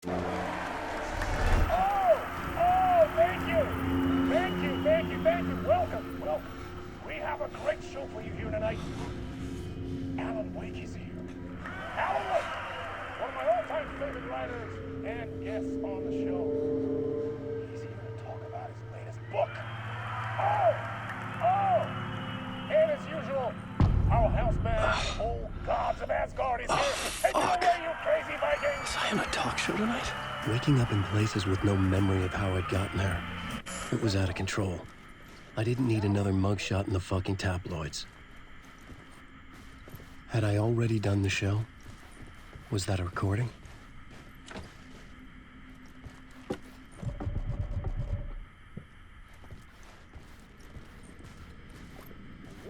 Oh, thank you. Thank you. Welcome. We have a great show for you here tonight. Alan Wake is here. Alan Wake, one of my all-time favorite writers and guests on the show. He's here to talk about his latest book. And as usual, our house band, Old Gods of Asgard, is here. Take it away, you crazy Vikings! Was I on a talk show tonight? Waking up in places with no memory of how I'd gotten there. It was out of control. I didn't need another mugshot in the fucking tabloids. Had I already done the show? Was that a recording?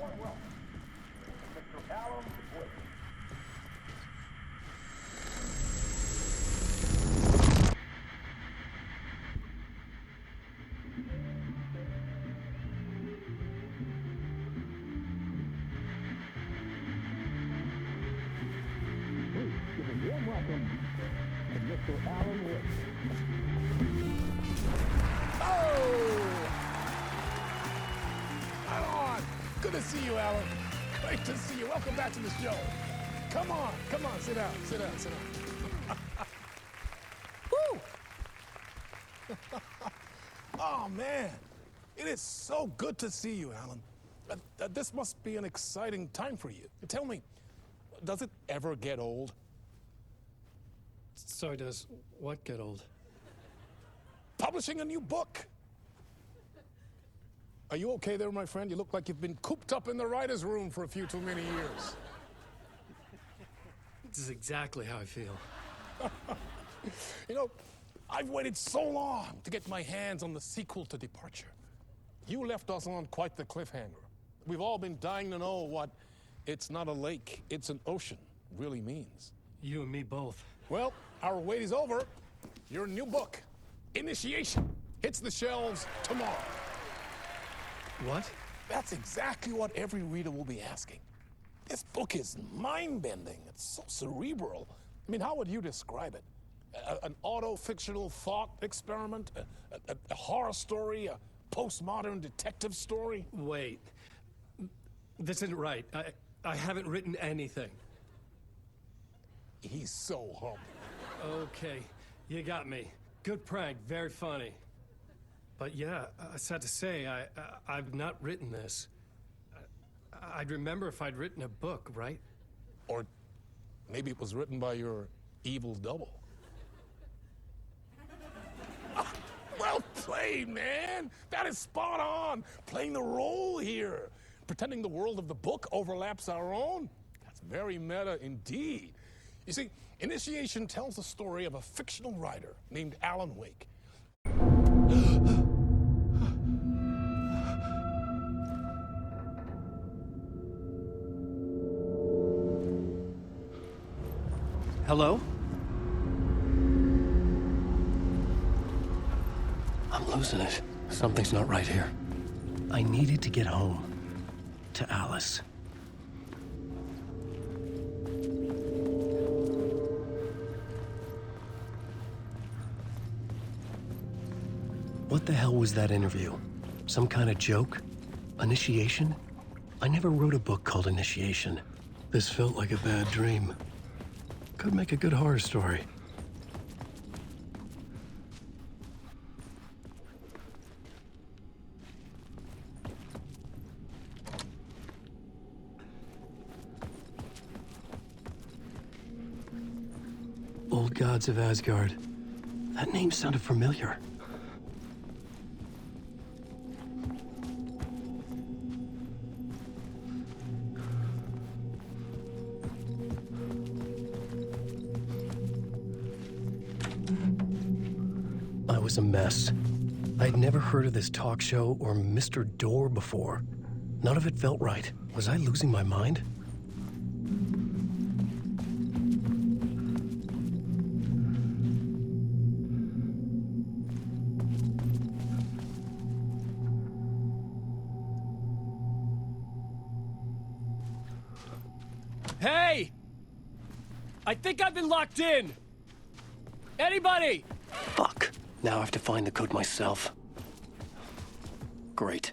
Warm welcome, Mr. Alan Wake. Warm welcome to Mr. Alan Wake. Alan! Good to see you, Alan. Great to see you. Welcome back to the show. Come on, sit down. Woo! Oh, man. It is so good to see you, Alan. This must be an exciting time for you. Tell me, does it ever get old? So does what get old? Publishing a new book. Are you okay there, my friend? You look like you've been cooped up in the writer's room for a few too many years. This is exactly how I feel. You know, I've waited so long to get my hands on the sequel to Departure. You left us on quite the cliffhanger. We've all been dying to know what "it's not a lake, it's an ocean" really means. You and me both. Well, our wait is over. Your new book, Initiation, hits the shelves tomorrow. What? That's exactly what every reader will be asking. This book is mind-bending. It's so cerebral. I mean, how would you describe it? An auto-fictional thought experiment? A horror story? A postmodern detective story? Wait. This isn't right. I haven't written anything. He's so humble. Okay, you got me. Good prank, very funny. But yeah, sad to say, I've not written this. I'd remember if I'd written a book, right? Or maybe it was written by your evil double. Well played, man. That is spot on. Playing the role here. Pretending the world of the book overlaps our own. That's very meta indeed. You see, Initiation tells the story of a fictional writer named Alan Wake. Hello? I'm losing it. Something's not right here. I needed to get home. To Alice. What the hell was that interview? Some kind of joke? Initiation? I never wrote a book called Initiation. This felt like a bad dream. Could make a good horror story. Old Gods of Asgard. That name sounded familiar. I was a mess. I'd never heard of this talk show or Mr. Door before. None of it felt right. Was I losing my mind? Hey! I think I've been locked in! Anybody? Fuck. Now I have to find the code myself. Great.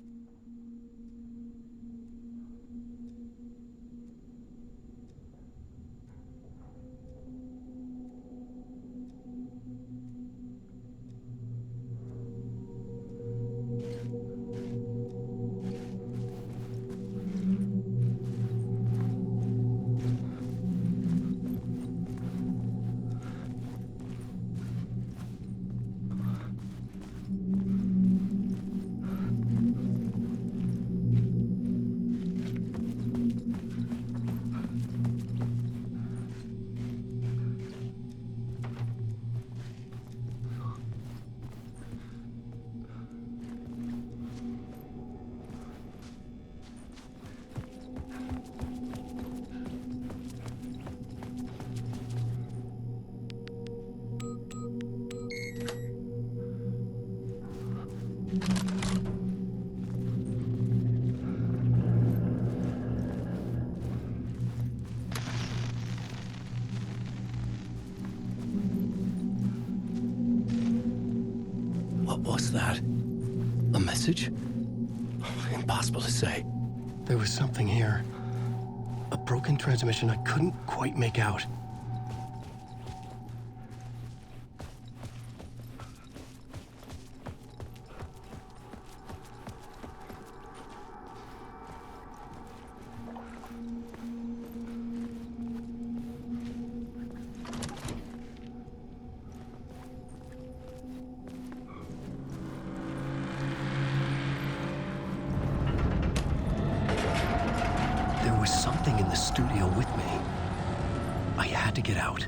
What was that? A message? Impossible to say. There was something here. A broken transmission I couldn't quite make out. There was something in the studio with me. I had to get out.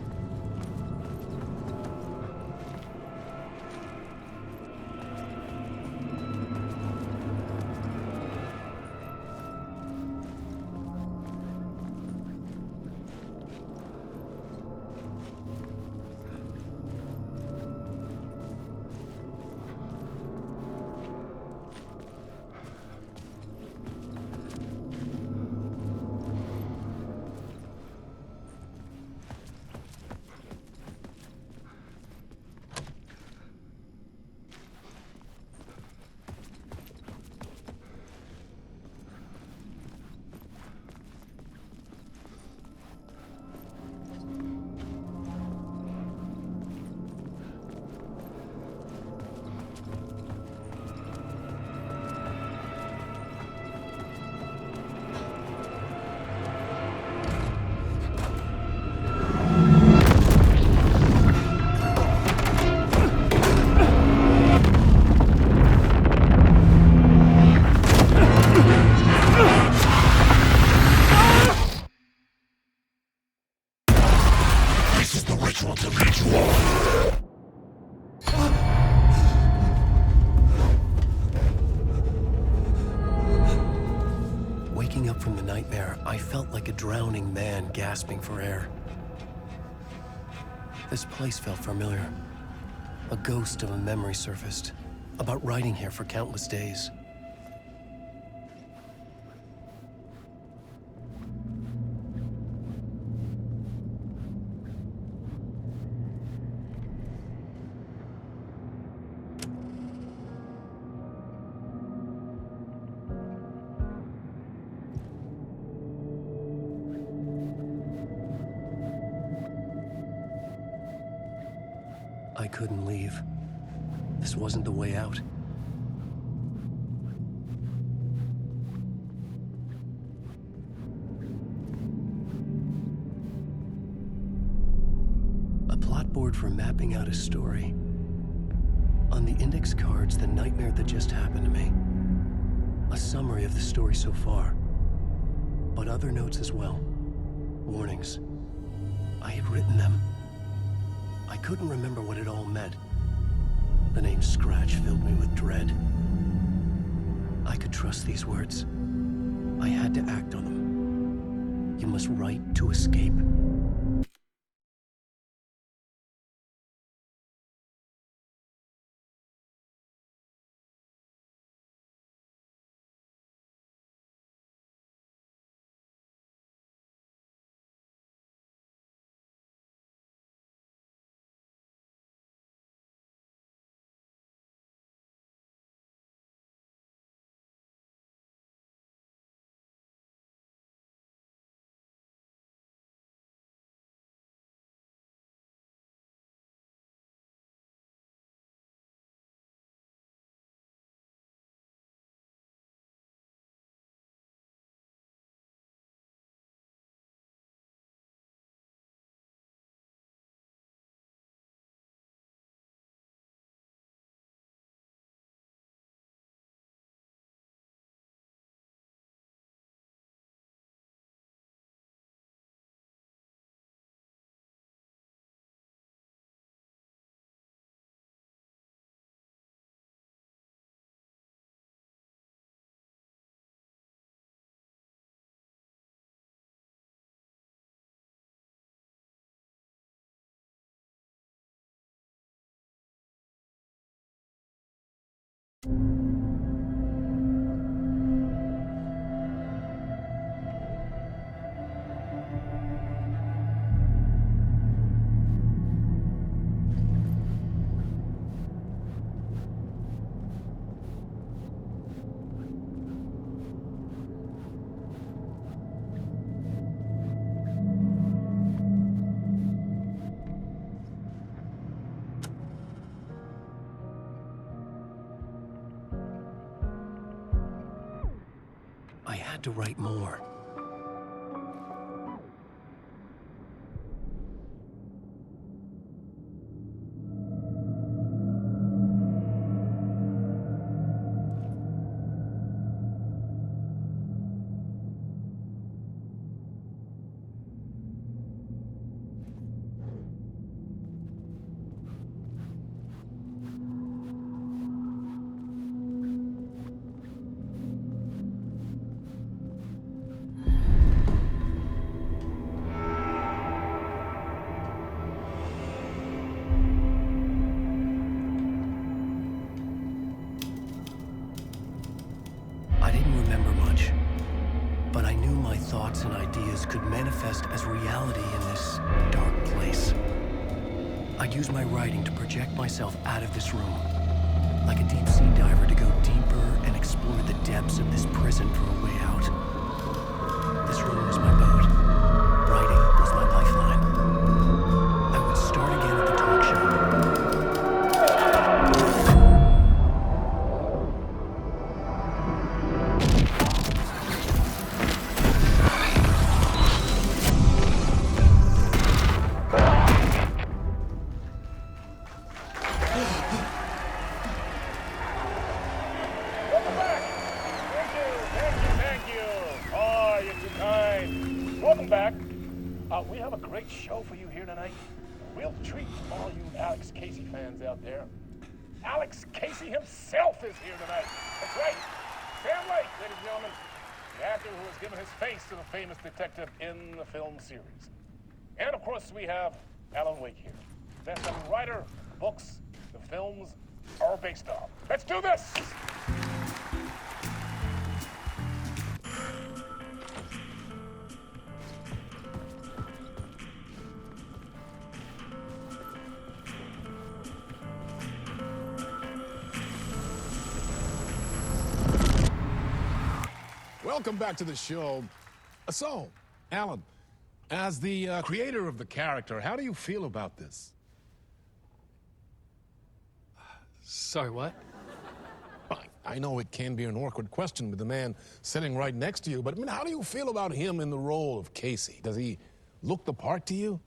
This is the ritual to lead you on. Waking up from the nightmare, I felt like a drowning man gasping for air. This place felt familiar. A ghost of a memory surfaced, about riding here for countless days. I couldn't leave. This wasn't the way out. A plot board for mapping out a story. On the index cards, the nightmare that just happened to me. A summary of the story so far. But other notes as well. Warnings. I had written them. I couldn't remember what it all meant. The name Scratch filled me with dread. I could trust these words. I had to act on them. You must write to escape. I had to write more. I didn't remember much, but I knew my thoughts and ideas could manifest as reality in this dark place. I'd use my writing to project myself out of this room, like a deep-sea diver to go deeper and explore the depths of this prison for a way out. This room was my boat. Writing was my lifeline. I would start again at the talk show. Welcome back. Thank you. Oh, you're too kind. Welcome back. We have a great show for you here tonight. A real treat for all you Alex Casey fans out there. Alex Casey himself is here tonight. That's right. Sam Lake, ladies and gentlemen. The actor who has given his face to the famous detective in the film series. And of course, we have Alan Wake here. Best-selling writer, books, the films are based on. Let's do this! Welcome back to the show. So, Alan, as the creator of the character, how do you feel about this? Sorry, what? I know it can be an awkward question with the man sitting right next to you, but I mean, how do you feel about him in the role of Casey? Does he look the part to you?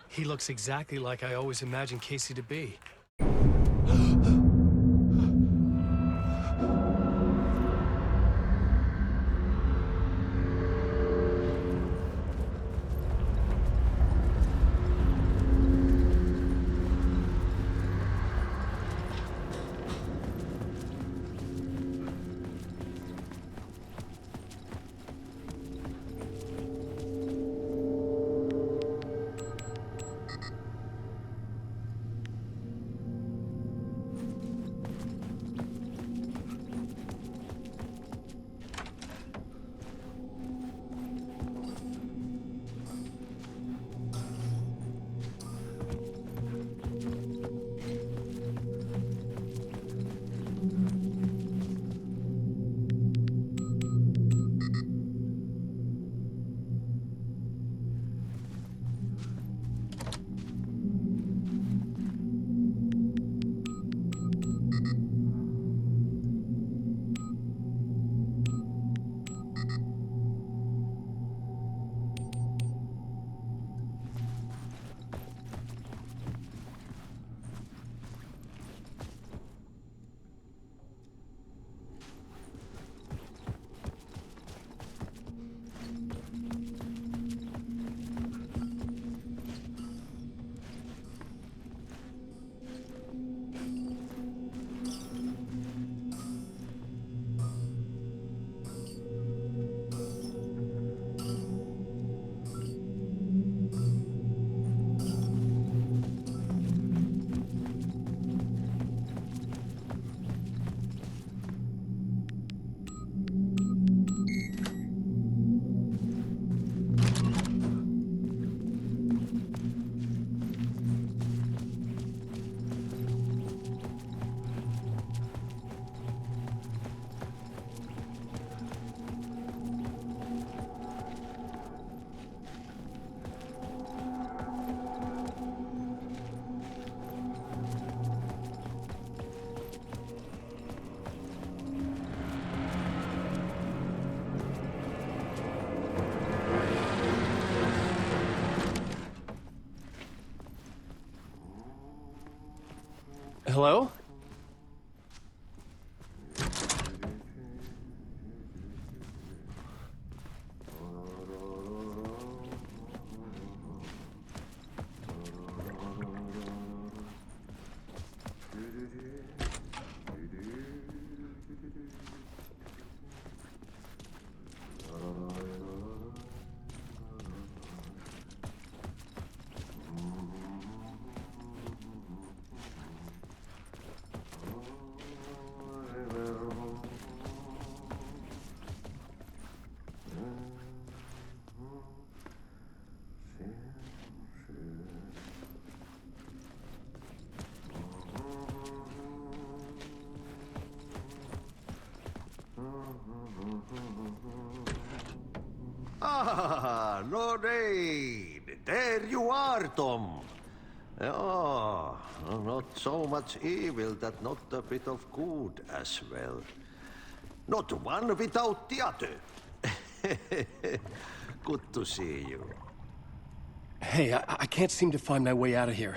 He looks exactly like I always imagined Casey to be. Hello? Ah, Lorraine! There you are, Tom. Oh, not so much evil that not a bit of good as well. Not one without the other. Good to see you. Hey, I can't seem to find my way out of here.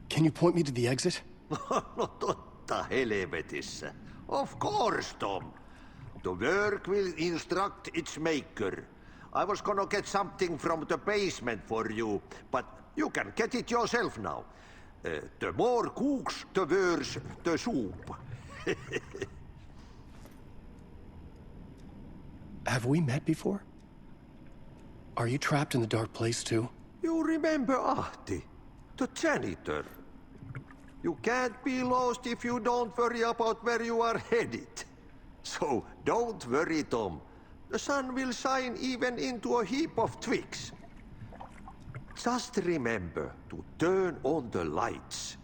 Can you point me to the exit? No totta helvetissä. Of course, Tom. The work will instruct its maker. I was gonna get something from the basement for you, but you can get it yourself now. The more cooks, the worse the soup. Have we met before? Are you trapped in the dark place too? You remember Ahti, the janitor. You can't be lost if you don't worry about where you are headed. So don't worry, Tom. The sun will shine even into a heap of twigs. Just remember to turn on the lights.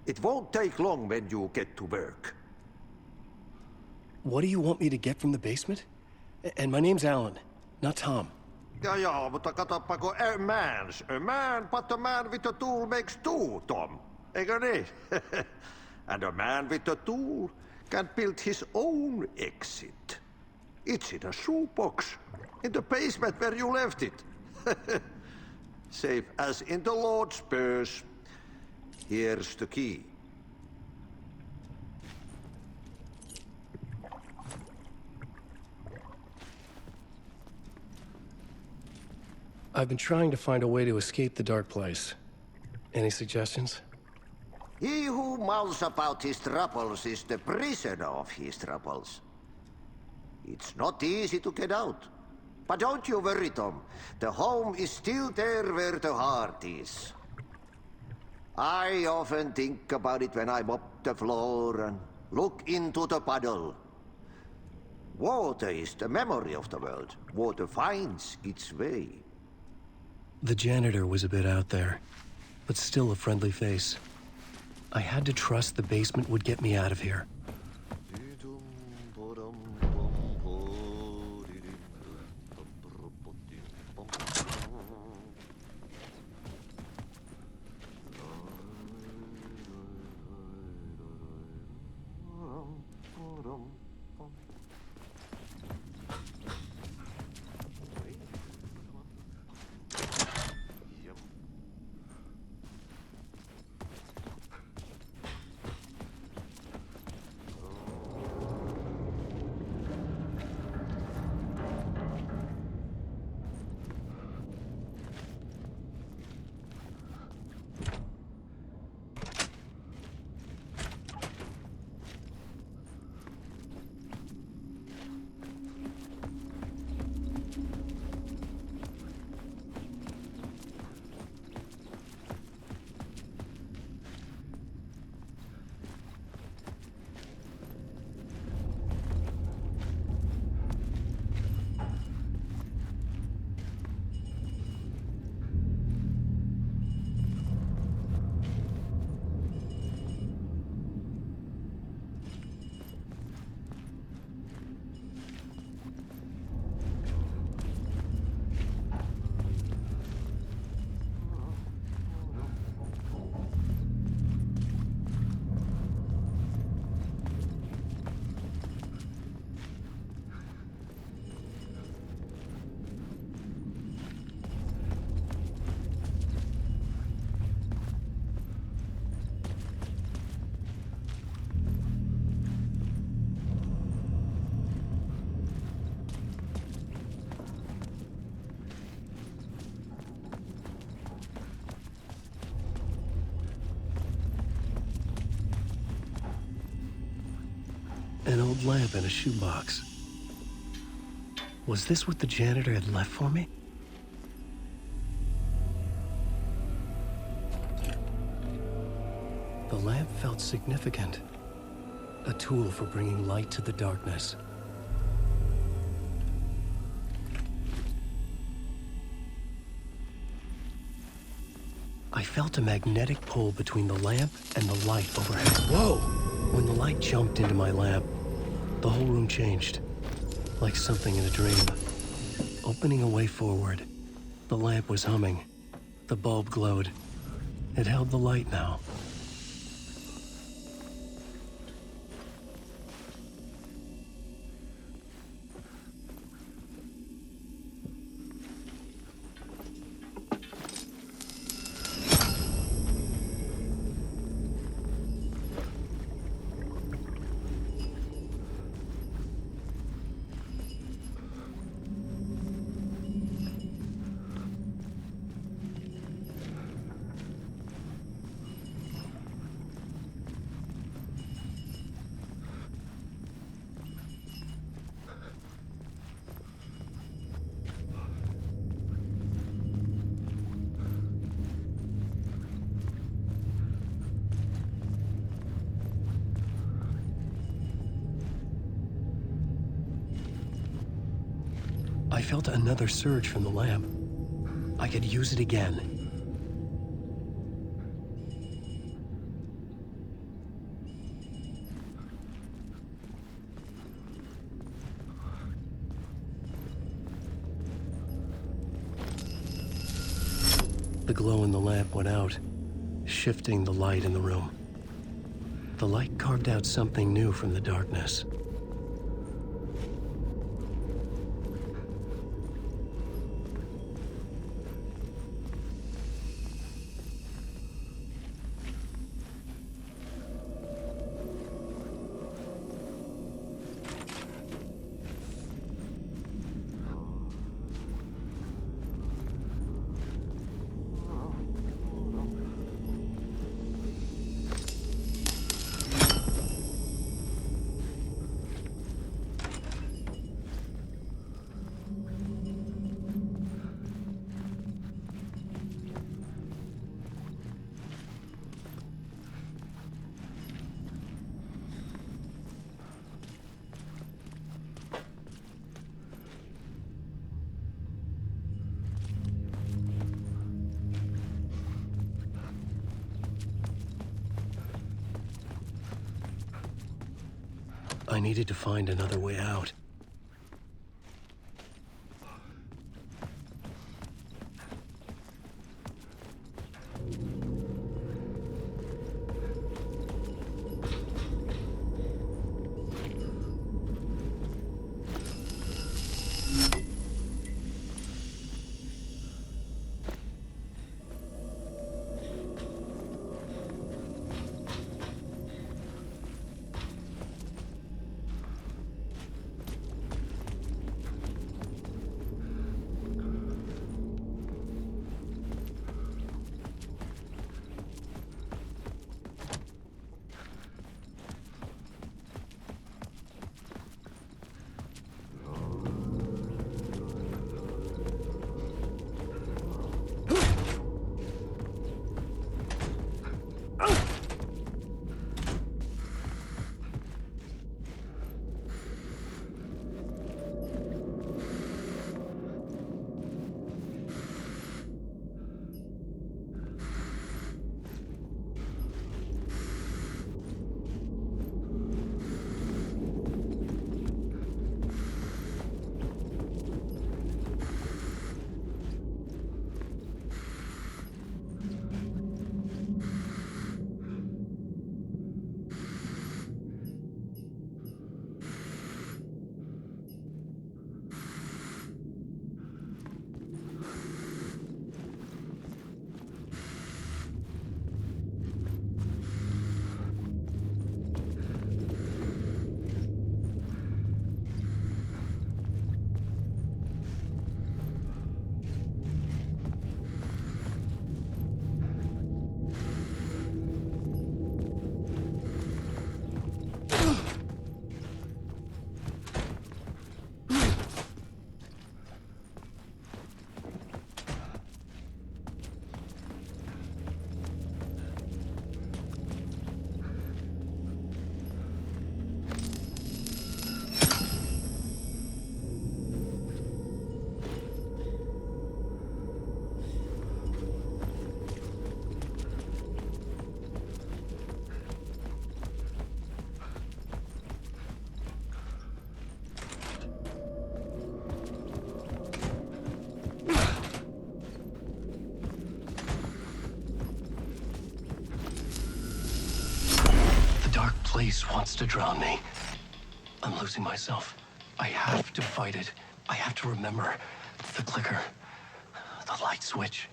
It won't take long when you get to work. What do you want me to get from the basement? And my name's Alan, not Tom. Ja, mutta katsoppa, a man, but a man with a tool makes two, Tom. Eikö niin? And a man with a tool can build his own exit. It's in a shoebox, in the basement where you left it. Safe as in the Lord's purse. Here's the key. I've been trying to find a way to escape the dark place. Any suggestions? He who mouths about his troubles is the prisoner of his troubles. It's not easy to get out. But don't you worry, Tom. The home is still there where the heart is. I often think about it when I mop the floor and look into the puddle. Water is the memory of the world. Water finds its way. The janitor was a bit out there, but still a friendly face. I had to trust the basement would get me out of here. An old lamp in a shoebox. Was this what the janitor had left for me? The lamp felt significant. A tool for bringing light to the darkness. I felt a magnetic pull between the lamp and the light overhead. Whoa! When the light jumped into my lamp, the whole room changed, like something in a dream. Opening a way forward, the lamp was humming. The bulb glowed. It held the light now. I felt another surge from the lamp. I could use it again. The glow in the lamp went out, shifting the light in the room. The light carved out something new from the darkness. I needed to find another way out. place wants to drown me. I'm losing myself. I have to fight it. I have to remember. The clicker. The light switch.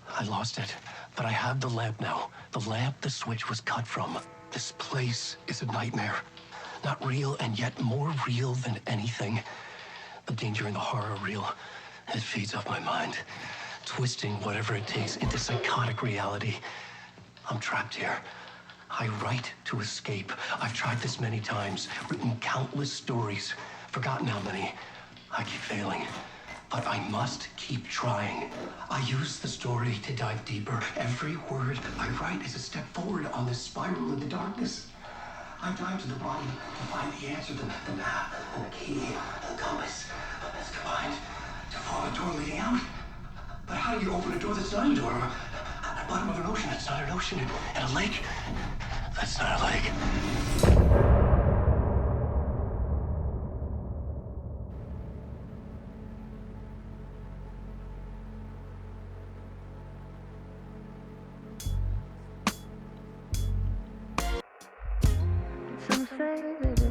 I lost it. But I have the lamp now. The lamp the switch was cut from. This place is a nightmare. Not real, and yet more real than anything. The danger and the horror are real. It feeds off my mind, twisting whatever it takes into psychotic reality. I'm trapped here. I write to escape. I've tried this many times, written countless stories, forgotten how many. I keep failing, but I must keep trying. I use the story to dive deeper. Every word I write is a step forward on this spiral in the darkness. I dive to the bottom to find the answer, the map, and the key, and the compass. It's combined to form a door leading out. But how do you open a door that's not a door? At the bottom of an ocean that's not an ocean, and a lake that's not a lake. Some say that